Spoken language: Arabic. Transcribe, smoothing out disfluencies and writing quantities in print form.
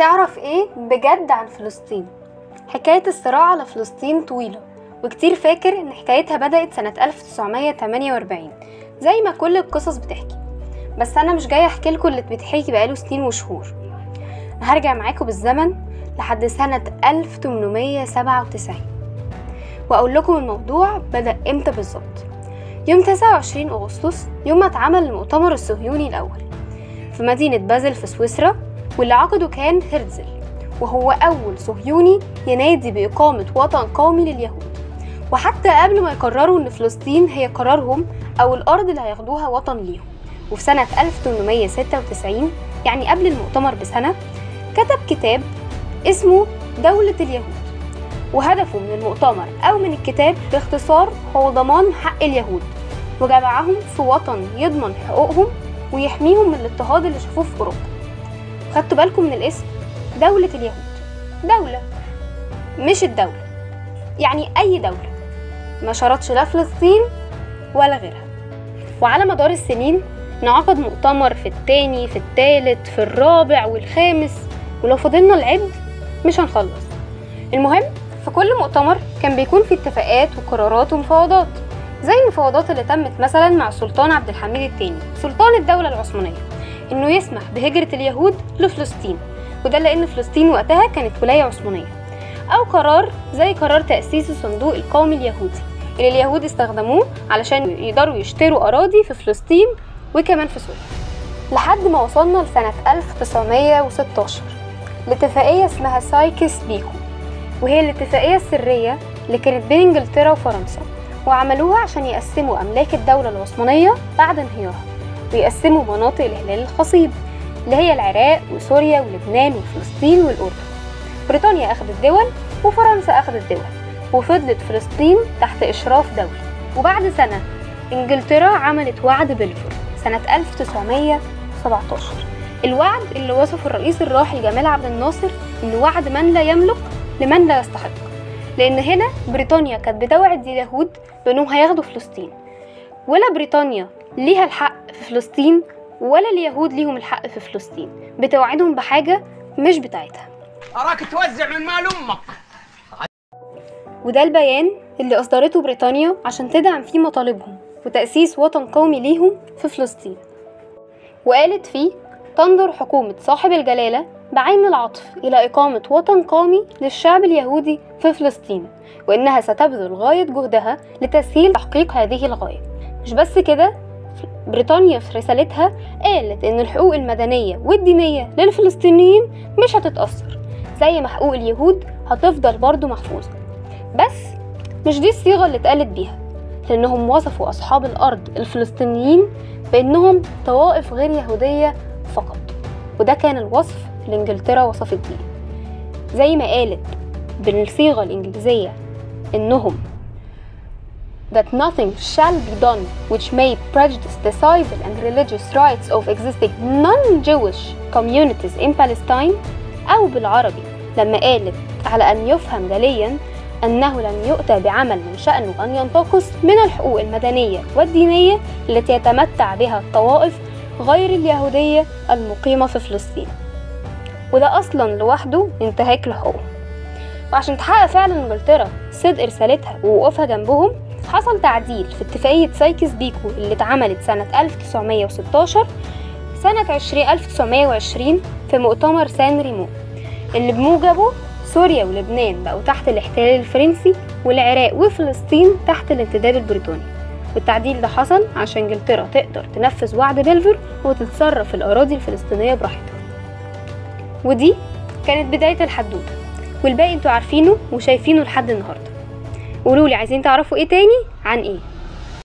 تعرف ايه بجد عن فلسطين؟ حكاية الصراع على فلسطين طويلة، وكتير فاكر ان حكايتها بدأت سنة 1948 زي ما كل القصص بتحكي. بس انا مش جاية احكي لكم اللي بتحكي بقاله سنين وشهور. هرجع معاكم بالزمن لحد سنة 1897 واقول لكم الموضوع بدأ امتى بالظبط. يوم 29 اغسطس، يوم ما اتعمل المؤتمر الصهيوني الاول في مدينة بازل في سويسرا، واللي عقده كان هرتزل، وهو أول صهيوني ينادي بإقامة وطن قومي لليهود. وحتى قبل ما يقرروا إن فلسطين هي قرارهم أو الأرض اللي هياخدوها وطن ليهم، وفي سنة 1896 يعني قبل المؤتمر بسنة، كتب كتاب اسمه دولة اليهود. وهدفه من المؤتمر أو من الكتاب باختصار هو ضمان حق اليهود، وجمعهم في وطن يضمن حقوقهم ويحميهم من الاضطهاد اللي شافوه في أوروبا. خدتوا بالكم من الاسم؟ دولة اليهود، دولة مش الدولة، يعني أي دولة، ما شرطش لا فلسطين ولا غيرها. وعلى مدار السنين انعقد مؤتمر في التاني، في التالت، في الرابع والخامس، ولو فضلنا العد مش هنخلص. المهم في كل مؤتمر كان بيكون في اتفاقات وقرارات ومفاوضات، زي المفاوضات اللي تمت مثلا مع السلطان عبد الحميد الثاني سلطان الدولة العثمانية انه يسمح بهجرة اليهود لفلسطين، وده لان فلسطين وقتها كانت ولاية عثمانية. او قرار زي قرار تأسيس الصندوق القومي اليهودي اللي اليهود استخدموه علشان يقدروا يشتروا اراضي في فلسطين وكمان في سوريا، لحد ما وصلنا لسنة 1916 لاتفاقية اسمها سايكس بيكو، وهي الاتفاقية السرية اللي كانت بين انجلترا وفرنسا، وعملوها عشان يقسموا املاك الدولة العثمانية بعد انهيارها، ويقسموا مناطق الهلال الخصيب اللي هي العراق وسوريا ولبنان وفلسطين والأردن. بريطانيا أخذت دول وفرنسا أخذت دول، وفضلت فلسطين تحت إشراف دولي. وبعد سنة إنجلترا عملت وعد بلفور سنة 1917، الوعد اللي وصفه الرئيس الراحل جمال عبد الناصر إنه وعد من لا يملك لمن لا يستحق، لأن هنا بريطانيا كانت بتوعد اليهود بأنهم هياخدوا فلسطين، ولا بريطانيا ليها الحق في فلسطين ولا اليهود ليهم الحق في فلسطين، بتوعدهم بحاجة مش بتاعتها. أراك توزع من مال أمك. وده البيان اللي أصدرته بريطانيا عشان تدعم فيه مطالبهم وتأسيس وطن قومي ليهم في فلسطين. وقالت فيه: تنظر حكومة صاحب الجلالة بعين العطف إلى إقامة وطن قومي للشعب اليهودي في فلسطين، وإنها ستبذل غاية جهدها لتسهيل تحقيق هذه الغاية. مش بس كده، بريطانيا في رسالتها قالت إن الحقوق المدنية والدينية للفلسطينيين مش هتتأثر، زي ما حقوق اليهود هتفضل برضو محفوظة. بس مش دي الصيغة اللي اتقالت بيها، لأنهم وصفوا أصحاب الأرض الفلسطينيين بأنهم طوائف غير يهودية فقط، وده كان الوصف اللي إنجلترا وصفت بيه. زي ما قالت بالصيغة الإنجليزية إنهم that nothing shall be done which may prejudice the civil and religious rights of existing non-Jewish communities in Palestine، أو بالعربي لما قالت على أن يفهم جليا أنه لن يؤتى بعمل من شأنه أن ينتقص من الحقوق المدنية والدينية التي يتمتع بها الطوائف غير اليهودية المقيمة في فلسطين. وده أصلا لوحده انتهاك لحقوقهم. وعشان تحقق فعلا إنجلترا صدق رسالتها ووقوفها جنبهم، حصل تعديل في اتفاقية سايكس بيكو اللي اتعملت سنة 1916 سنة 1920 في مؤتمر سان ريمو، اللي بموجبه سوريا ولبنان بقوا تحت الاحتلال الفرنسي، والعراق وفلسطين تحت الانتداب البريطاني. والتعديل ده حصل عشان انجلترا تقدر تنفذ وعد بلفور وتتصرف في الأراضي الفلسطينية براحتها. ودي كانت بداية الحدوتة، والباقي انتوا عارفينه وشايفينه لحد النهاردة. قولولي عايزين تعرفوا ايه تاني عن ايه؟